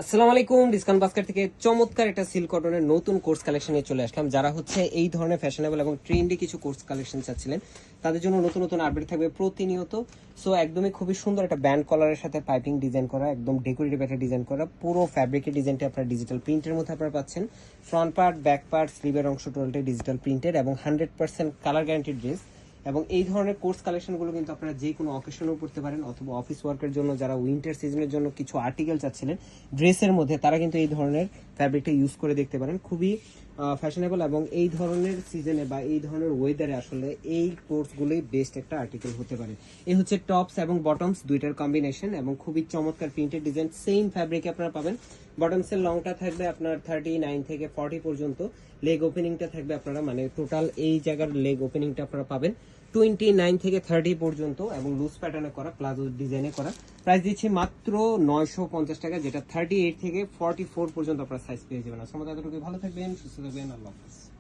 আসসালামু আলাইকুম। Discount basket থেকে চমৎকার একটা সিল্ক কটনের নতুন কোর্স কালেকশন নিয়ে চলে আসলাম। যারা হচ্ছে এই ধরনের ফ্যাশনেবল এবং ট্রেন্ডি কিছু কোর্স কালেকশন চাচ্ছিলেন তাদের জন্য নতুন নতুন আপডেট থাকবে প্রতিনিয়ত। সো একদমই খুবই সুন্দর একটা ব্যান্ড কলারের সাথে পাইপিং ডিজাইন করা, একদম ডেকোরেটিভ একটা ডিজাইন করা, পুরো ফ্যাব্রিকের ডিজাইনটা আপনার ডিজিটাল প্রিন্টের মধ্যে আপনারা পাচ্ছেন। ফ্রন্ট পার্ট, ব্যাক পার্ট, স্লিভের অংশ টোটালটাই ডিজিটাল প্রিন্টেড এবং 100% কালার গ্যারান্টি ড্রেস। এবং এই ধরনের কোর্স কালেকশনগুলো কিন্তু আপনারা যে কোনো অকেশনেও পড়তে পারেন, অথবা অফিস ওয়ার্কের জন্য যারা উইন্টার সিজনের জন্য কিছু আর্টিকেল চাচ্ছিলেন ড্রেসের মধ্যে, তারা কিন্তু এই ধরনের ফ্যাব্রিকটা ইউজ করে দেখতে পারেন। খুবই ফ্যাশনেবল এবং এই ধরনের সিজনে বা এই ধরনের ওয়েদারে আসলে এই কোর্সগুলোই বেস্ট একটা আর্টিকেল হতে পারে। এই হচ্ছে টপস এবং বটমস দুইটার কম্বিনেশন এবং খুবই চমৎকার প্রিন্টেড ডিজাইন, সেম ফ্যাব্রিকে আপনারা পাবেন। বটমসের লংটা থাকবে আপনার 39 থেকে 40 পর্যন্ত, লেগ ওপেনিংটা থাকবে আপনারা মানে টোটাল এই জায়গার লেগ ওপেনিংটা আপনারা পাবেন 29 থেকে 30 পর্যন্ত এবং লুজ প্যাটার্নে করা, প্লাজো ডিজাইনে করা। প্রাইস দিচ্ছি মাত্র 950 টাকা, যেটা 38 থেকে 44 পর্যন্ত আপনারা সাইজ পেয়ে যাবেন। আসলে এতটুকু, ভালো থাকবেন, সুস্থ থাকবেন, আল্লাহ হাফেজ।